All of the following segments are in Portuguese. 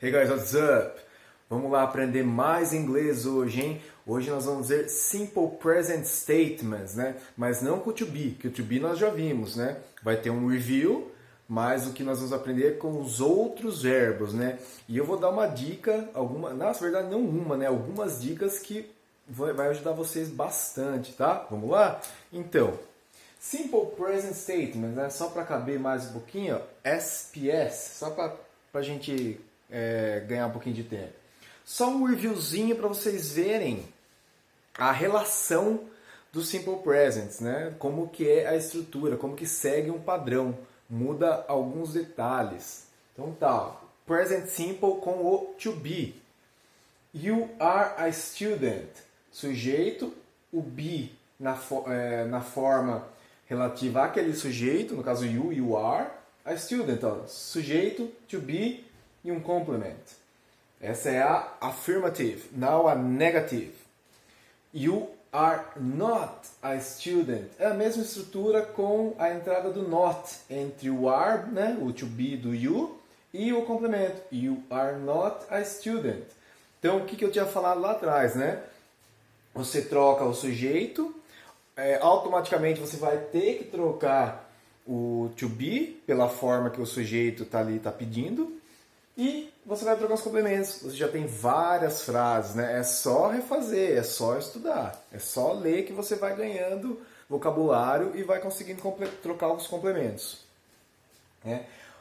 Hey guys, what's up? Vamos lá aprender mais inglês hoje, hein? Hoje nós vamos ver Simple Present Statements, né? Mas não com o to be, que o to be nós já vimos, né? Vai ter um review, mas o que nós vamos aprender é com os outros verbos, né? E eu vou dar uma dica, na verdade não uma, né? Algumas dicas que vai ajudar vocês bastante, tá? Vamos lá? Então, Simple Present Statements, né? Só para caber mais um pouquinho, ó, SPS, só para a gente ganhar um pouquinho de tempo. Só um reviewzinho para vocês verem a relação dos Simple Presents, né? Como que é a estrutura, como que segue um padrão, muda alguns detalhes. Então tá, Present Simple com o to be. You are a student, sujeito, o be na forma relativa àquele sujeito, no caso you are, a student, ó, sujeito, to be e um complement. Essa é a affirmative. Now a negative. You are not a student. É a mesma estrutura com a entrada do not entre o are, né, o to be do you, e o complemento. You are not a student. Então, o que eu tinha falado lá atrás, né? Você troca o sujeito, automaticamente você vai ter que trocar o to be pela forma que o sujeito está pedindo. E você vai trocar os complementos. Você já tem várias frases, né? É só refazer, é só estudar. É só ler que você vai ganhando vocabulário e vai conseguindo trocar os complementos.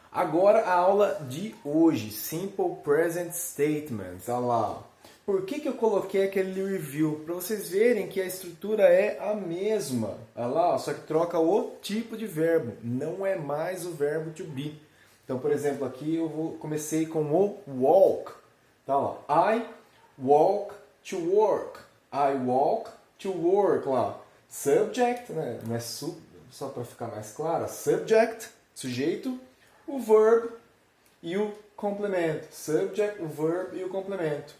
Agora a aula de hoje, Simple Present Statements. Olha lá. Por que eu coloquei aquele review? Para vocês verem que a estrutura é a mesma. Olha lá, só que troca o tipo de verbo. Não é mais o verbo to be. Então, por exemplo, aqui eu comecei com o walk. Tá lá. I walk to work. I walk to work. Lá. Subject, né? Não é só para ficar mais claro. Subject, sujeito, o verb e o complemento. Subject, o verb e o complemento.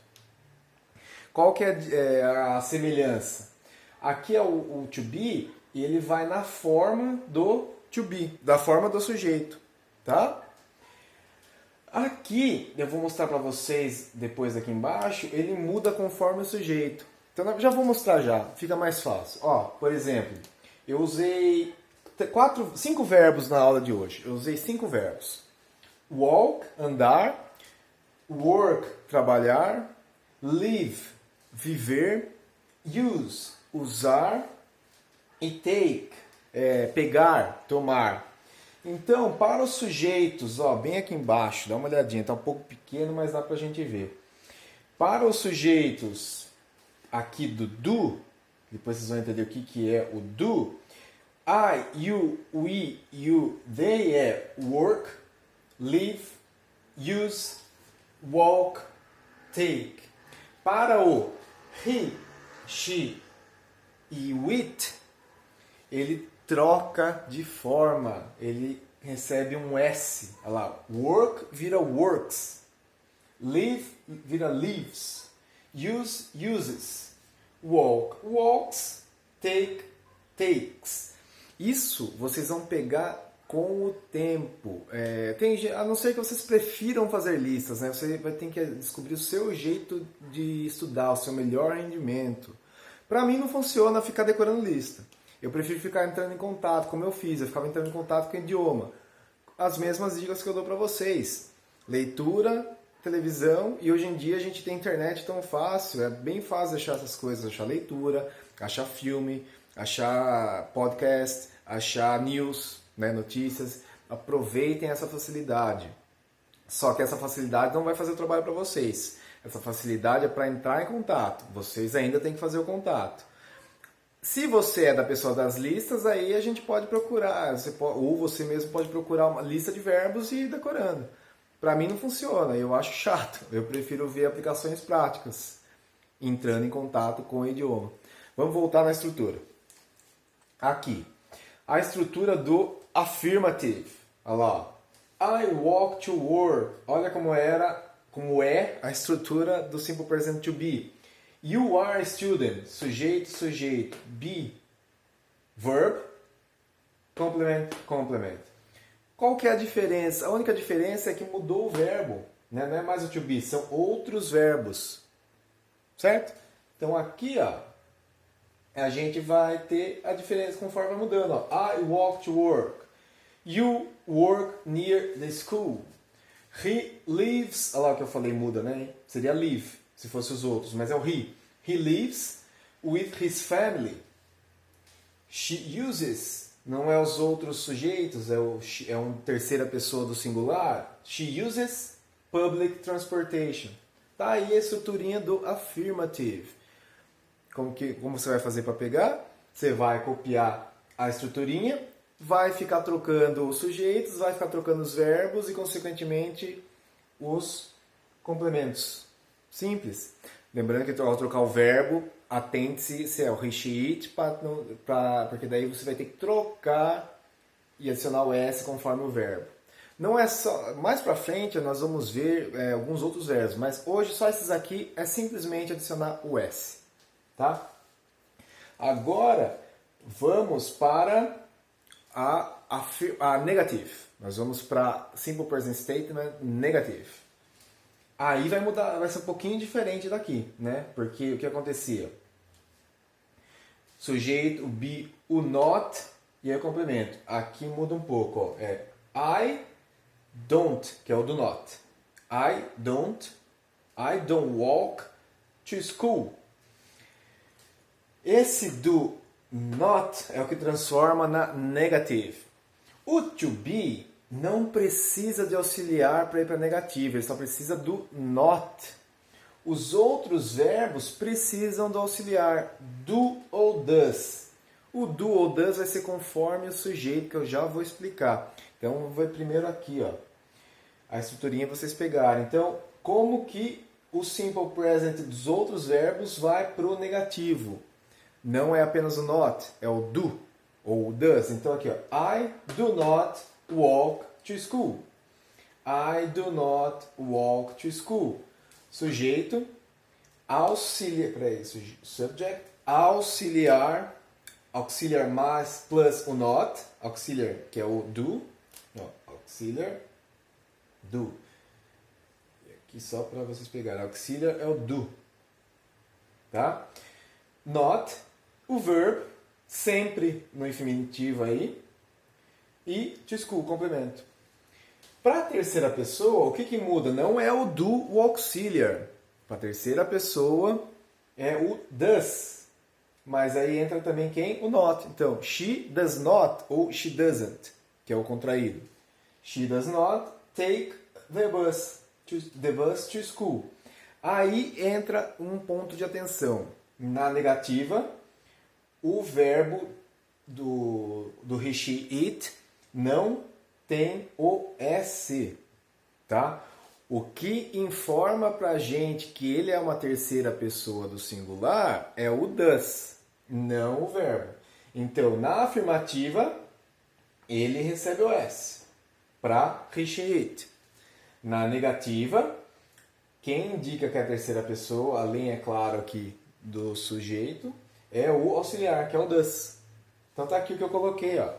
Qual que é a semelhança? Aqui é o to be e ele vai na forma do to be, da forma do sujeito. Tá? Aqui, eu vou mostrar para vocês, depois aqui embaixo, ele muda conforme o sujeito. Então, eu já vou mostrar já, fica mais fácil. Ó, por exemplo, eu usei 5 verbos na aula de hoje. Eu usei 5 verbos. Walk, andar. Work, trabalhar. Live, viver. Use, usar. E take, pegar, tomar. Então, para os sujeitos, ó, bem aqui embaixo, dá uma olhadinha, está um pouco pequeno, mas dá para a gente ver. Para os sujeitos aqui do do, depois vocês vão entender o que é o do. I, you, we, you, they é work, live, use, walk, take. Para o he, she e it, ele troca de forma, ele recebe um S. Olha lá, work vira works, live vira lives, use uses, walk walks, take takes. Isso vocês vão pegar com o tempo. A não ser que vocês prefiram fazer listas, né? Você vai ter que descobrir o seu jeito de estudar, o seu melhor rendimento. Para mim não funciona ficar decorando lista. Eu prefiro ficar entrando em contato, como eu fiz. Eu ficava entrando em contato com o idioma. As mesmas dicas que eu dou para vocês. Leitura, televisão, e hoje em dia a gente tem internet tão fácil. É bem fácil achar essas coisas. Achar leitura, achar filme, achar podcast, achar news, né, notícias. Aproveitem essa facilidade. Só que essa facilidade não vai fazer o trabalho para vocês. Essa facilidade é para entrar em contato. Vocês ainda têm que fazer o contato. Se você é da pessoa das listas, aí a gente pode procurar, ou você mesmo pode procurar uma lista de verbos e ir decorando. Para mim não funciona, eu acho chato. Eu prefiro ver aplicações práticas, entrando em contato com o idioma. Vamos voltar na estrutura. Aqui, a estrutura do affirmative. Olha lá. I walk to work. Olha como é a estrutura do Simple Present to be. You are a student, sujeito, sujeito, be, verb, complement, complement. Qual que é a diferença? A única diferença é que mudou o verbo. né? Não é mais o to be, são outros verbos, certo? Então aqui, ó, a gente vai ter a diferença conforme vai mudando. Ó. I walk to work. You work near the school. He lives... Olha lá o que eu falei, muda, né? Seria live, se fosse os outros, mas é o he. He lives with his family. She uses... Não é os outros sujeitos, é uma terceira pessoa do singular. She uses public transportation. Tá aí a estruturinha do affirmative. Como você vai fazer para pegar? Você vai copiar a estruturinha, vai ficar trocando os sujeitos, vai ficar trocando os verbos e, consequentemente, os complementos. Simples. Lembrando que ao trocar o verbo, atente-se se é o he, she, it, porque daí você vai ter que trocar e adicionar o s conforme o verbo. Não é só... Mais para frente nós vamos ver alguns outros verbos, mas hoje só esses aqui é simplesmente adicionar o s. Tá? Agora, vamos para a negative. Nós vamos para simple present statement negative. Aí vai mudar, vai ser um pouquinho diferente daqui, né? Porque o que acontecia? Sujeito, o be, o not e aí o complemento. Aqui muda um pouco, ó. É I don't, que é o do not. I don't walk to school. Esse do not é o que transforma na negative. O to be não precisa de auxiliar para ir para negativa, ele só precisa do not. Os outros verbos precisam do auxiliar do ou does. O do ou does vai ser conforme o sujeito, que eu já vou explicar. Então, eu vou primeiro aqui, ó, a estruturinha para vocês pegarem. Então, como que o simple present dos outros verbos vai para o negativo? Não é apenas o not, é o do ou o does. Então aqui, ó, I do not walk to school. I do not walk to school. Sujeito, auxiliar, subject, auxiliar mais plus o not, auxiliar, que é o do, não, auxiliar, do. E aqui só para vocês pegarem, auxiliar é o do, tá? Not, o verbo, sempre no infinitivo aí, e to school, complemento. Para a terceira pessoa, o que muda? Não é o do, o auxiliar. Para a terceira pessoa é o does. Mas aí entra também quem? O not. Então, she does not ou she doesn't, que é o contraído. She does not take the bus to school. Aí entra um ponto de atenção. Na negativa, o verbo do he, she, it não tem o S, tá? O que informa pra gente que ele é uma terceira pessoa do singular é o does, não o verbo. Então, na afirmativa, ele recebe o S para he, she, it. Na negativa, quem indica que é a terceira pessoa, além, é claro, aqui do sujeito, é o auxiliar, que é o does. Então tá aqui o que eu coloquei, ó.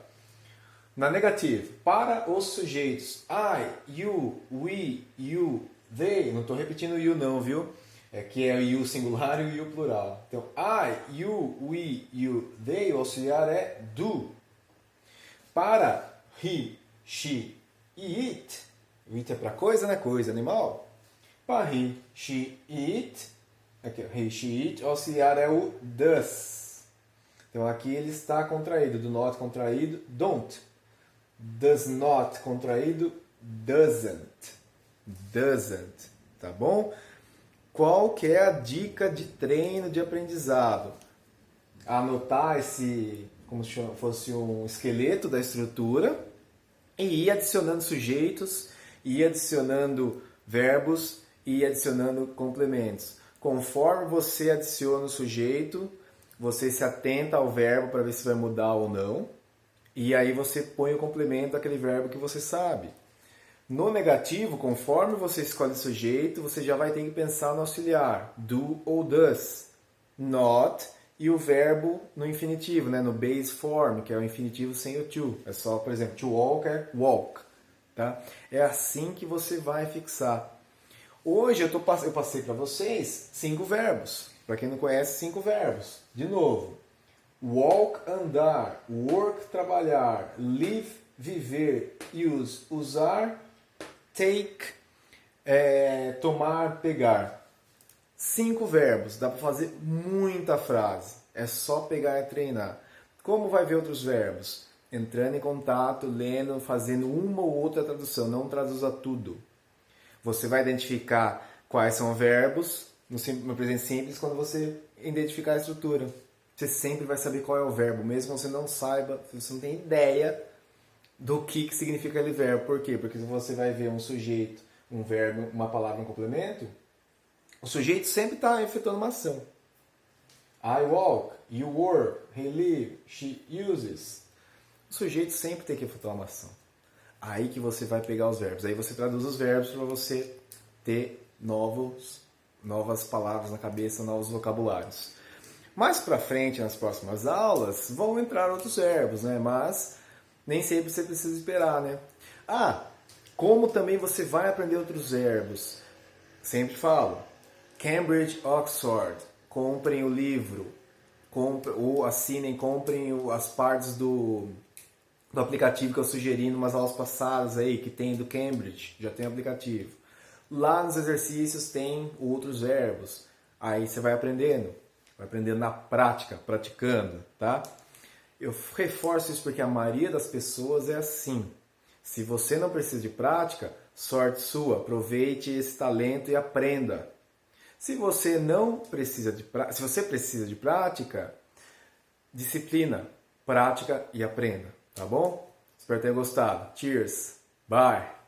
Na negativa, para os sujeitos I, you, we, you, they, não estou repetindo o you não, viu? É que é o you singular e o you plural. Então, I, you, we, you, they, o auxiliar é do. Para he, she e it, o it é para coisa, né? Coisa, animal. Para he, she e it, aqui, he, she, it, o auxiliar é o does. Então aqui ele está contraído, do not contraído, don't. Does not contraído, doesn't. Doesn't, tá bom? Qual que é a dica de treino de aprendizado? Anotar esse, como se fosse um esqueleto da estrutura e ir adicionando sujeitos, ir adicionando verbos e ir adicionando complementos. Conforme você adiciona o sujeito, você se atenta ao verbo para ver se vai mudar ou não. E aí você põe o complemento daquele verbo que você sabe. No negativo, conforme você escolhe o sujeito, você já vai ter que pensar no auxiliar, do ou does, not, e o verbo no infinitivo, né? No base form, que é o infinitivo sem o to. É só, por exemplo, to walk é walk. Tá? É assim que você vai fixar. Hoje eu passei para vocês 5 verbos. Para quem não conhece, 5 verbos. De novo. Walk, andar. Work, trabalhar. Live, viver. Use, usar. Take, tomar, pegar. 5 verbos. Dá para fazer muita frase. É só pegar e treinar. Como vai ver outros verbos? Entrando em contato, lendo, fazendo uma ou outra tradução. Não traduza tudo. Você vai identificar quais são verbos no presente simples quando você identificar a estrutura. Você sempre vai saber qual é o verbo, mesmo que você não saiba, você não tem ideia do que significa aquele verbo. Por quê? Porque você vai ver um sujeito, um verbo, uma palavra, um complemento, o sujeito sempre está efetuando uma ação. I walk, you work, he lives, she uses. O sujeito sempre tem que efetuar uma ação. Aí que você vai pegar os verbos. Aí você traduz os verbos para você ter novas palavras na cabeça, novos vocabulários. Mais para frente, nas próximas aulas, vão entrar outros verbos, né? Mas nem sempre você precisa esperar, né? Como também você vai aprender outros verbos? Sempre falo. Cambridge, Oxford. Comprem o livro. Ou assinem, comprem as partes do aplicativo que eu sugeri em umas aulas passadas aí, que tem do Cambridge, já tem aplicativo. Lá nos exercícios tem outros verbos. Aí você vai aprendendo na prática, praticando, tá? Eu reforço isso porque a maioria das pessoas é assim. Se você não precisa de prática, sorte sua, aproveite esse talento e aprenda. Se você precisa de prática, disciplina, prática e aprenda. Tá bom? Espero ter gostado. Cheers! Bye!